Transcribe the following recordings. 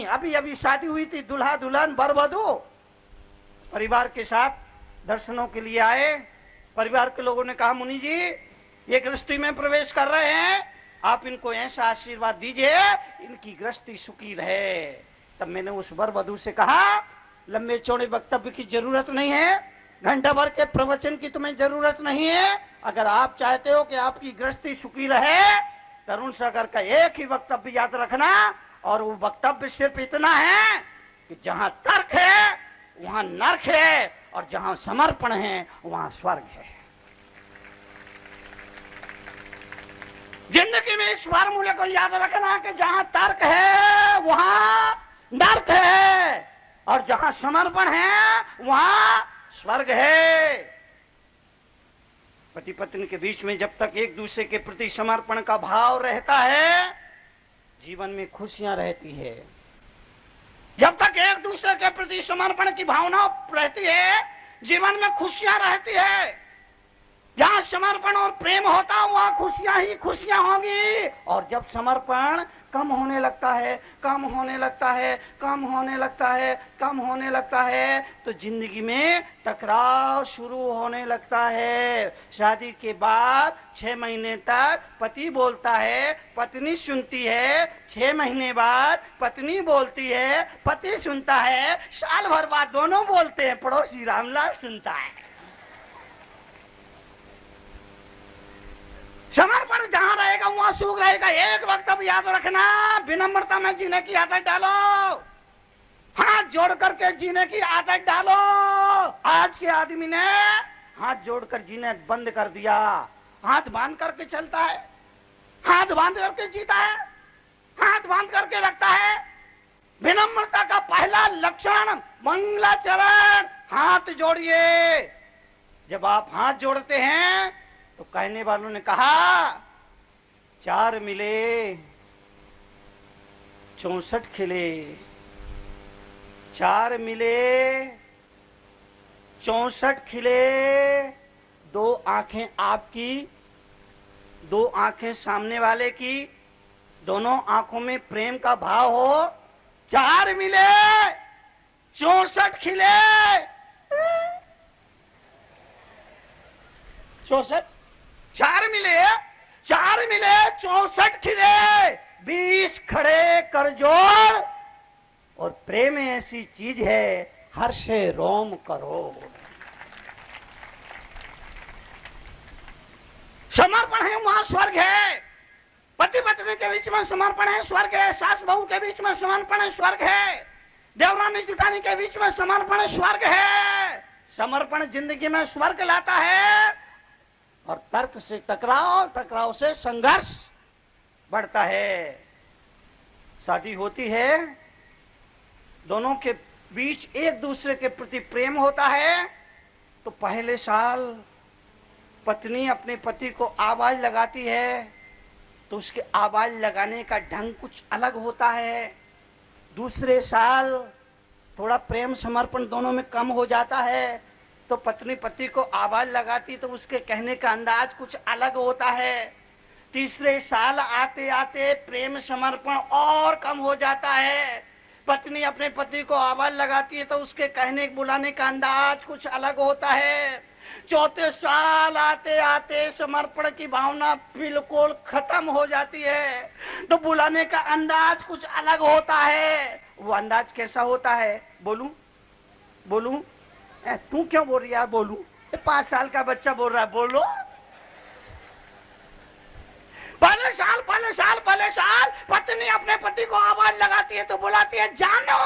अभी अभी शादी हुई थी, दुल्हा दुल्हन वर वधू परिवार के साथ दर्शनों के लिए आए। परिवार के लोगों ने कहा मुनि जी ये गृहस्थी में प्रवेश कर रहे हैं, आप इनको ऐसा आशीर्वाद दीजिए इनकी गृहस्थी सुखी रहे। तब मैंने उस वर वधू से कहा लंबे चौड़े वक्तव्य की जरूरत नहीं है, घंटा भर के प्रवचन की तुम्हें जरूरत नहीं है। अगर आप चाहते हो कि आपकी गृहस्थी सुखी रहे, तरुण सागर का एक ही वक्तव्य याद रखना, और वो वक्तव्य सिर्फ इतना है कि जहां तर्क है वहां नरक है, और जहां समर्पण है वहां स्वर्ग है। जिंदगी में इस फार्मूले को याद रखना कि जहां तर्क है वहां नरक है, और जहां समर्पण है वहां स्वर्ग है। पति पत्नी के बीच में जब तक एक दूसरे के प्रति समर्पण का भाव रहता है, जीवन में खुशियां रहती है। जब तक एक दूसरे के प्रति समर्पण की भावना रहती है, जीवन में खुशियां रहती है। जहां समर्पण और प्रेम होता वहां खुशियां ही खुशियां होंगी। और जब समर्पण कम होने लगता है, कम होने लगता है, कम होने लगता है, कम होने लगता है, तो जिंदगी में टकराव शुरू होने लगता है। शादी के बाद 6 महीने तक पति बोलता है, पत्नी सुनती है, 6 महीने बाद पत्नी बोलती है, पति सुनता है, साल भर बाद दोनों बोलते हैं, पड़ोसी रामलाल सुनता है। समर्पण जहां रहेगा वहां सुख रहेगा। एक वक्त अब याद रखना, विनम्रता में जीने की आदत डालो, हाथ जोड़ करके जीने की आदत डालो। आज के आदमी ने हाथ जोड़कर जीने बंद कर दिया, हाथ बांध करके चलता है, हाथ बांध करके जीता है, हाथ बांध करके रखता है। विनम्रता का पहला लक्षण मंगलाचरण, हाथ जोड़िए। जब आप हाथ जोड़ते हैं तो कहने वालों ने कहा 4 मिले 64 खिले, 4 मिले 64 खिले। 2 आंखें आपकी, 2 आंखें सामने वाले की, दोनों आंखों में प्रेम का भाव हो। 4 मिले 64 खिले। 64, 4 मिले 64 खिले। 20 खड़े कर जोड़, और प्रेम ऐसी चीज है हर से रोम करो। समर्पण है वहां स्वर्ग है। पति पत्नी के बीच में समर्पण है, स्वर्ग है। सास बहू के बीच में समर्पण है, स्वर्ग है। देवरानी जुटानी के बीच में समर्पण है, स्वर्ग है। समर्पण जिंदगी में स्वर्ग लाता है। और तर्क से टकराव, टकराव से संघर्ष बढ़ता है। शादी होती है, दोनों के बीच एक दूसरे के प्रति प्रेम होता है, तो पहले साल पत्नी अपने पति को आवाज लगाती है, तो उसके आवाज लगाने का ढंग कुछ अलग होता है। दूसरे साल थोड़ा प्रेम समर्पण दोनों में कम हो जाता है, तो पत्नी पति को आवाज लगाती तो उसके कहने का अंदाज कुछ अलग होता है। तीसरे साल आते आते प्रेम समर्पण और कम हो जाता है। पत्नी अपने पति को आवाज लगाती है तो उसके कहने बुलाने का अंदाज कुछ अलग होता है। चौथे साल आते आते समर्पण की भावना बिल्कुल खत्म हो जाती है, तो बुलाने का अंदाज कुछ अलग होता है। वो अंदाज कैसा होता है? बोलूं बोलूं? तू क्यों बोल रही है? बोलूं? 5 साल का बच्चा बोल रहा है, बोलो। पहले साल पत्नी अपने पति को आवाज लगाती है तो बुलाती है जानो।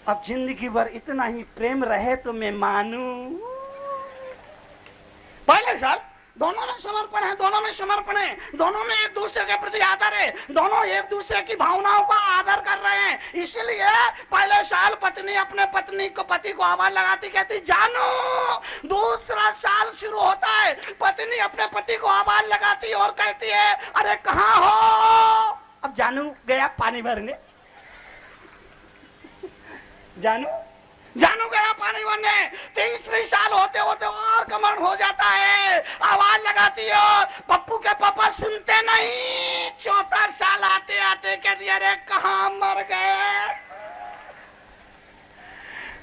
अब जिंदगी भर इतना ही प्रेम रहे तो मैं मानूं। पहले साल दोनों में समर्पण है, दोनों में समर्पण है, दोनों में एक दूसरे के प्रति आदर है, दोनों एक दूसरे की भावनाओं का आदर कर रहे हैं। इसलिए पहले साल पत्नी अपने पति को आवाज लगाती, कहती जानो। दूसरा साल शुरू होता है, पत्नी अपने पति को आवाज लगाती और कहती है अरे कहाँ हो? अब जानू गया पानी भरने, जानू गया पानी भरने। तीसरी साल होते होते और कमर हो जाता है, आवाज लगाती है, पप्पू के पापा सुनते नहीं। चौथा साल आते अरे कहाँ मर गए।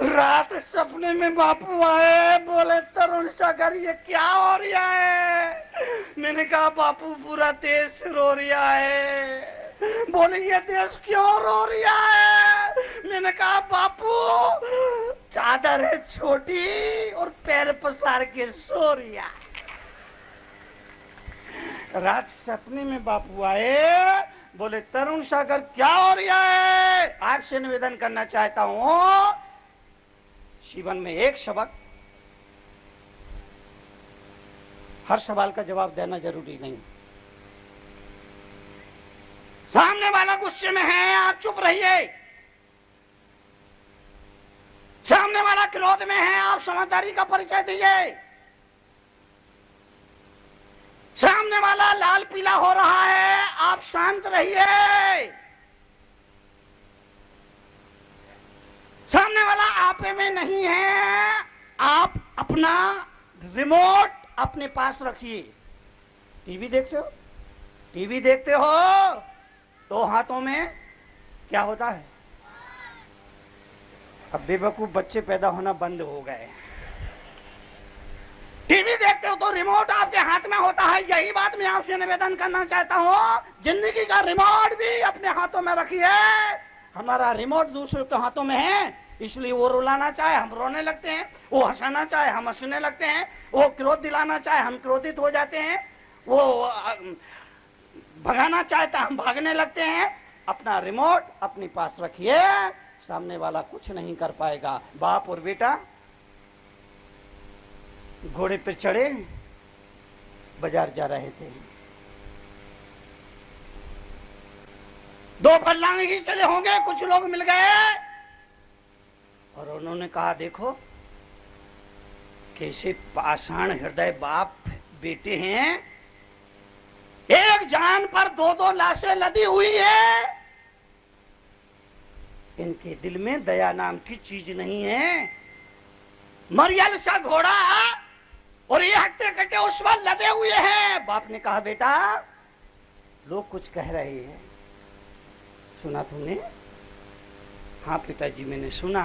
रात सपने में बापू आए, बोले तरुण सागर ये क्या हो रहा है। मैंने कहा बापू पूरा देश रो रहा है। बोले ये देश क्यों रो रहा है। मैंने कहा बापू चादर है छोटी और पैर पसार के सो रहा है। रात सपने में बापू आए, बोले तरुण सागर क्या हो रहा है। आपसे निवेदन करना चाहता हूं, जीवन में एक सबक, हर सवाल का जवाब देना जरूरी नहीं। सामने वाला गुस्से में है, आप चुप रहिए। सामने वाला क्रोध में है, आप समझदारी का परिचय दीजिए। सामने वाला लाल पीला हो रहा है, आप शांत रहिए। सामने वाला आपे में नहीं है, आप अपना रिमोट अपने पास रखिए। टीवी देखते हो, टीवी देखते हो तो हाथों में क्या होता है। अब बेवकूफ बच्चे पैदा होना बंद हो गए। टीवी देखते हो तो रिमोट आपके हाथ में होता है। यही बात मैं आपसे निवेदन करना चाहता हूं, जिंदगी का रिमोट भी अपने हाथों में रखिए। हमारा रिमोट दूसरों के हाथों में है, इसलिए वो रुलाना चाहे हम रोने लगते हैं, वो हंसाना चाहे हम हंसने लगते हैं, वो क्रोध दिलाना चाहे हम क्रोधित हो जाते हैं, वो भगाना चाहता हम भागने लगते हैं। अपना रिमोट अपने पास रखिए, सामने वाला कुछ नहीं कर पाएगा। बाप और बेटा घोड़े पर चढ़े बाजार जा रहे थे। 2 फरलांग ही चले होंगे, कुछ लोग मिल गए और उन्होंने कहा देखो कैसे पाषाण हृदय बाप बेटे हैं। एक जान पर 2-2 लाशें लदी हुई है। इनके दिल में दया नाम की चीज नहीं है। मरियल सा घोड़ा और ये हट्टे कट्टे उस पर लदे हुए हैं। बाप ने कहा बेटा लोग कुछ कह रहे हैं, सुना तूने। हाँ पिताजी मैंने सुना।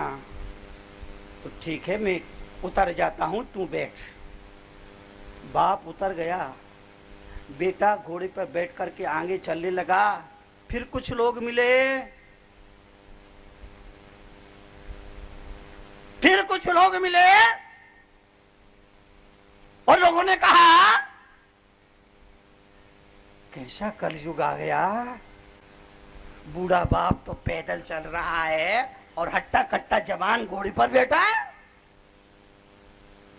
तो ठीक है मैं उतर जाता हूं, तू बैठ। बाप उतर गया, बेटा घोड़े पर बैठ करके आगे चलने लगा। फिर कुछ लोग मिले, फिर कुछ लोग मिले और लोगों ने कहा कैसा कलयुग आ गया। बूढ़ा बाप तो पैदल चल रहा है और हट्टा कट्टा जवान घोड़ी पर बैठा है।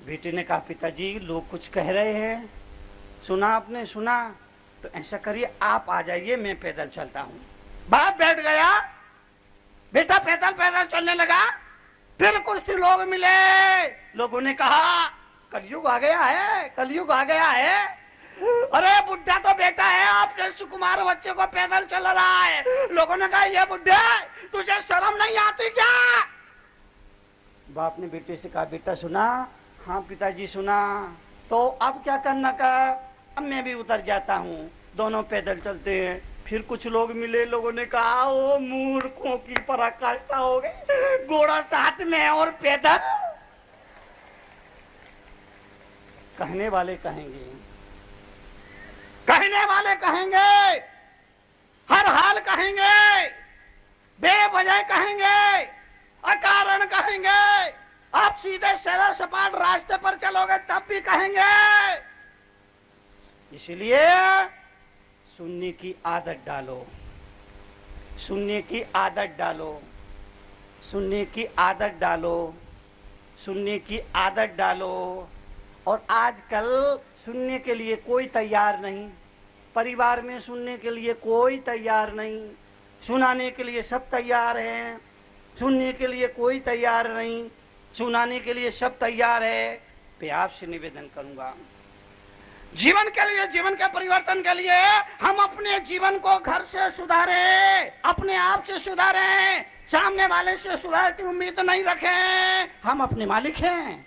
बेटे ने कहा पिताजी लोग कुछ कह रहे हैं, सुना आपने। सुना तो ऐसा करिए आप आ जाइए, मैं पैदल चलता हूं। बाप बैठ गया, बेटा पैदल पैदल चलने लगा। फिर कुछ लोग मिले, लोगों ने कहा कलयुग आ गया है, कलयुग आ गया है। अरे बुढ़ा तो बेटा है, आपने सुकुमार बच्चे को पैदल चल रहा है। लोगों ने कहा ये बुढ़े तुझे शर्म नहीं आती क्या। बाप ने बेटे से कहा बेटा सुना। हाँ पिताजी सुना। तो अब क्या करना का। अब मैं भी उतर जाता हूँ, दोनों पैदल चलते हैं। फिर कुछ लोग मिले, लोगों ने कहा ओ मूर्खों की पराकाष्ठा हो गई, घोड़ा साथ में और पैदल। कहने वाले कहेंगे, कहने वाले कहेंगे, हर हाल कहेंगे, बेवजह कहेंगे, अकारण कहेंगे। आप सीधे सरल सपाट रास्ते पर चलोगे तब भी कहेंगे। इसलिए सुनने की आदत डालो, सुनने की आदत डालो, सुनने की आदत डालो, सुनने की आदत डालो। और आजकल सुनने के लिए कोई तैयार नहीं, परिवार में सुनने के लिए कोई तैयार नहीं। सुनाने के लिए सब तैयार हैं, सुनने के लिए कोई तैयार नहीं, सुनाने के लिए सब तैयार है। मैं आपसे निवेदन करूंगा जीवन के लिए, जीवन के परिवर्तन के लिए हम अपने जीवन को घर से सुधारें, अपने आप से सुधारें। सामने वाले से सुधार की उम्मीद नहीं रखें। हम अपने मालिक हैं,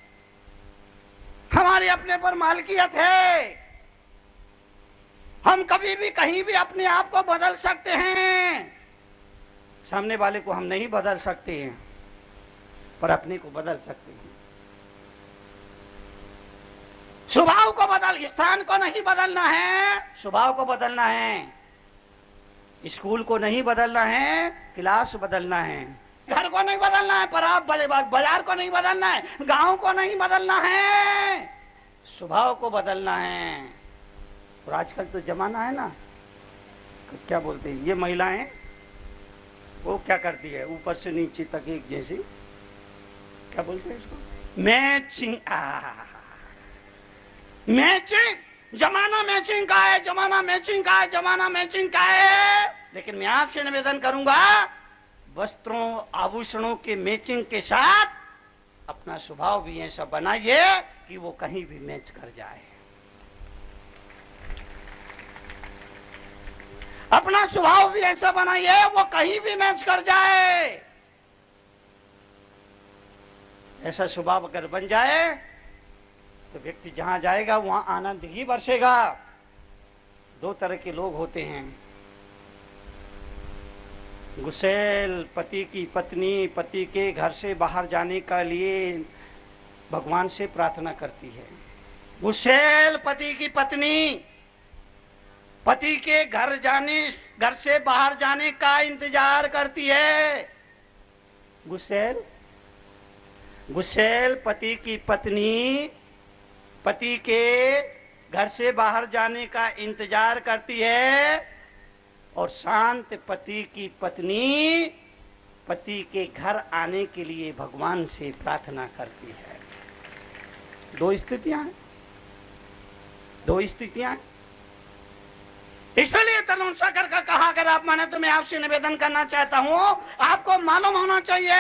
हमारी अपने पर मालिकियत है। हम कभी भी कहीं भी अपने आप को बदल सकते हैं। सामने वाले को हम नहीं बदल सकते हैं, पर अपने को बदल सकते हैं। स्वभाव को बदल, स्थान को नहीं बदलना है, स्वभाव को बदलना है। स्कूल को नहीं बदलना है, क्लास बदलना है। घर को नहीं बदलना है, पर आप बाजार को नहीं बदलना है, गांव को नहीं बदलना है, स्वभाव को बदलना है। और आजकल तो जमाना है ना, क्या बोलते हैं ये महिलाएं, वो क्या करती है, ऊपर से नीचे तक एक जैसी, क्या बोलते हैं इसको, मैचिंग। मैचिंग, जमाना मैचिंग का है, जमाना मैचिंग का है, जमाना मैचिंग का है। लेकिन मैं आपसे निवेदन करूंगा, वस्त्रों आभूषणों के मैचिंग के साथ अपना स्वभाव भी ऐसा बनाइए कि वो कहीं भी मैच कर जाए। अपना स्वभाव भी ऐसा बनाइए वो कहीं भी मैच कर जाए। ऐसा स्वभाव अगर बन जाए तो व्यक्ति जहां जाएगा वहां आनंद ही बरसेगा। दो तरह के लोग होते हैं, गुस्सैल पति की पत्नी पति के घर से बाहर जाने का लिए भगवान से प्रार्थना करती है। गुस्सैल पति की पत्नी पति के घर से बाहर जाने का इंतजार करती है। गुस्सैल पति की पत्नी पति के घर से बाहर जाने का इंतजार करती है, और शांत पति की पत्नी पति के घर आने के लिए भगवान से प्रार्थना करती है। दो स्थितियां हैं, दो स्थितियां। इसलिए तरुण सागर का कहा, अगर आप माने तो मैं आपसे निवेदन करना चाहता हूं, आपको मालूम होना चाहिए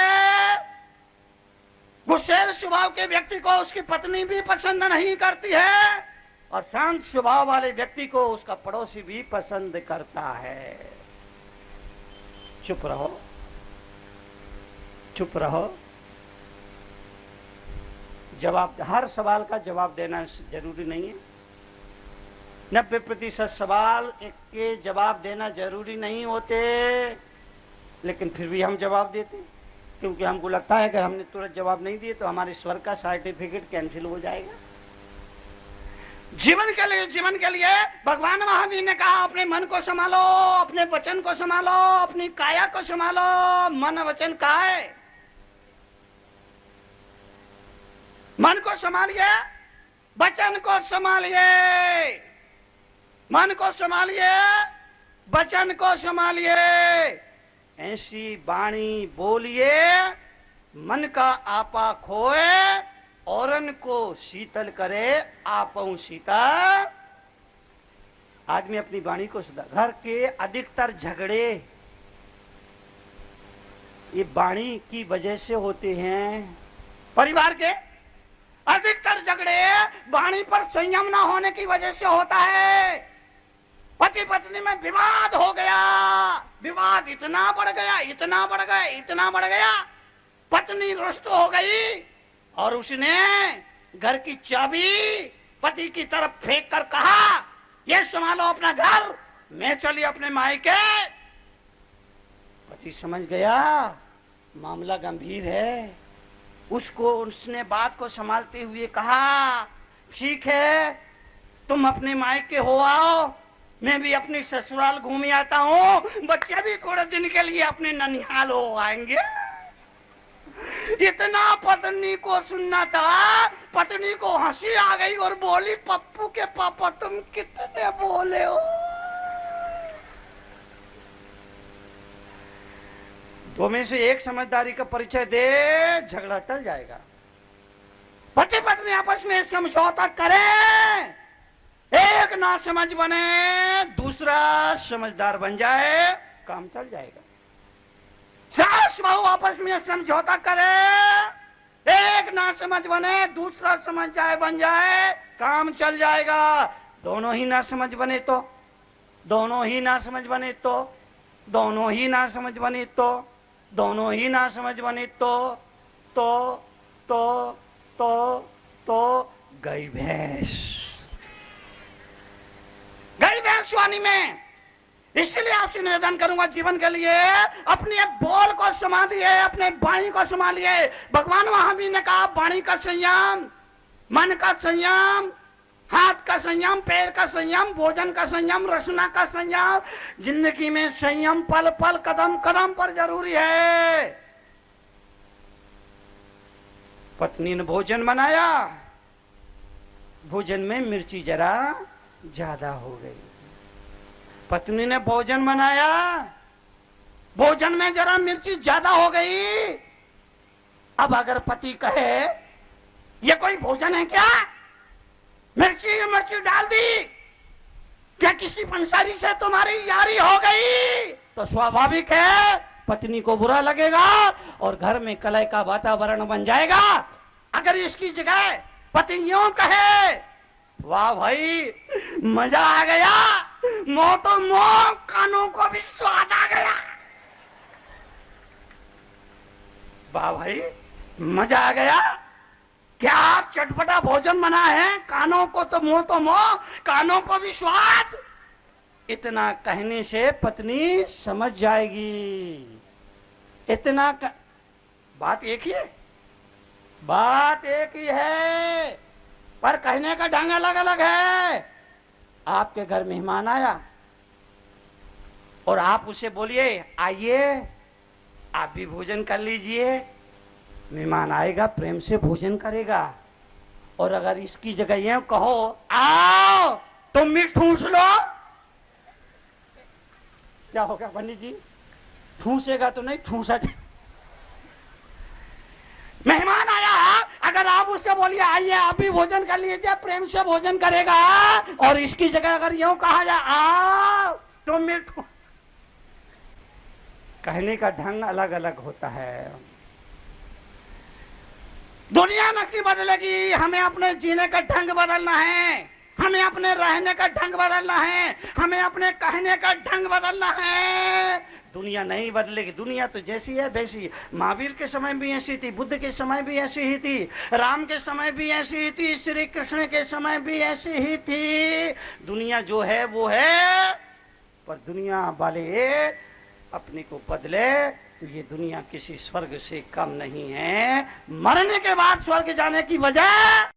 गुस्सैल स्वभाव के व्यक्ति को उसकी पत्नी भी पसंद नहीं करती है, और शांत स्वभाव वाले व्यक्ति को उसका पड़ोसी भी पसंद करता है। चुप रहो, चुप रहो। जवाब, हर सवाल का जवाब देना जरूरी नहीं है। 90% सवाल के जवाब देना जरूरी नहीं होते, लेकिन फिर भी हम जवाब देते, क्योंकि हमको लगता है अगर हमने तुरंत जवाब नहीं दिए तो हमारे स्वर का सर्टिफिकेट कैंसिल हो जाएगा। जीवन के लिए भगवान महावीर ने कहा, अपने मन को संभालो, अपने वचन को संभालो, अपनी काया को संभालो। मन वचन काय, मन को संभालिए, वचन को संभालिए। मन को संभालिए, वचन को संभालिए। ऐसी वाणी बोलिए मन का आपा खोए, औरन को शीतल करे आपऊ शीतल। आज मैं अपनी वाणी को सुधार। घर के अधिकतर झगड़े ये वाणी की वजह से होते हैं। परिवार के अधिकतर झगड़े वाणी पर संयम न होने की वजह से होता है। पति पत्नी में विवाद हो गया, विवाद इतना बढ़ गया, इतना बढ़ गया, इतना बढ़ गया, पत्नी रुष्ट हो गई और उसने घर की चाबी पति की तरफ फेंक कर कहा, ये संभालो अपना घर, मैं चली अपने मायके। पति समझ गया मामला गंभीर है। उसने बात को संभालते हुए कहा, ठीक है तुम अपने मायके हो आओ, मैं भी अपनी ससुराल घूम आता हूँ, बच्चे भी थोड़े दिन के लिए अपने ननिहाल हो आएंगे। इतना पत्नी को सुनना था, पत्नी को हंसी आ गई और बोली, पप्पू के पापा तुम कितने बोले हो। दो में से एक समझदारी का परिचय दे, झगड़ा टल जाएगा। पति पत्नी आपस में समझौता करें, एक ना समझ बने, दूसरा समझदार बन जाए, काम चल जाएगा। सास बहू आपस में समझौता करे, एक ना समझ बने, दूसरा समझ जाए, बन जाए, काम चल जाएगा। दोनों ही ना समझ बने तो, दोनों ही ना समझ बने तो, दोनों ही ना समझ बने तो, दोनों ही ना समझ बने तो गई भैंस, गई भैंस वानी में। इसलिए आपसे निवेदन करूंगा जीवन के लिए अपने बोल को संभालिए, अपने वाणी को संभालिए। भगवान महावीर ने कहा वाणी का संयम, मन का संयम, हाथ का संयम, पैर का संयम, भोजन का संयम, रचना का संयम। जिंदगी में संयम पल पल कदम कदम पर जरूरी है। पत्नी ने भोजन बनाया, भोजन में मिर्ची जरा ज्यादा हो गई। पत्नी ने भोजन बनाया, भोजन में जरा मिर्ची ज्यादा हो गई। अब अगर पति कहे ये कोई भोजन है क्या, मिर्ची डाल दी, क्या किसी पंसारी से तुम्हारी यारी हो गई, तो स्वाभाविक है पत्नी को बुरा लगेगा और घर में कलह का वातावरण बन जाएगा। अगर इसकी जगह पति यूं कहे वाह भाई मजा आ गया, मोह तो मोह, कानों को भी स्वाद आ गया, वाह भाई मजा आ गया, क्या चटपटा भोजन बना है, कानों को तो मोह, कानों को भी स्वाद। इतना कहने से पत्नी समझ जाएगी। बात एक ही है, बात एक ही है, पर कहने का ढंग अलग अलग है। आपके घर मेहमान आया और आप उसे बोलिए आइए आप भी भोजन कर लीजिए, मेहमान आएगा प्रेम से भोजन करेगा। और अगर इसकी जगह ये कहो आओ तुम भी ठूस लो, क्या होगा पंडित जी, ठूसेगा तो नहीं, ठूसा। मेहमान आया, अगर आप उससे बोलिए आइए आप भी भोजन कर लीजिए, प्रेम से भोजन करेगा। और इसकी जगह अगर यूं कहा जाए आओ तुम भी, कहने का ढंग अलग अलग होता है। दुनिया नक्की बदलेगी, हमें अपने जीने का ढंग बदलना है, हमें अपने रहने का ढंग बदलना है, हमें अपने कहने का ढंग बदलना है। दुनिया नहीं बदलेगी, दुनिया तो जैसी है वैसी। महावीर के समय भी ऐसी थी, बुद्ध के समय भी ऐसी ही थी, राम के समय भी ऐसी ही थी, श्री कृष्ण के समय भी ऐसी ही थी। दुनिया जो है वो है, पर दुनिया वाले अपने को बदले तो ये दुनिया किसी स्वर्ग से कम नहीं है। मरने के बाद स्वर्ग जाने की वजह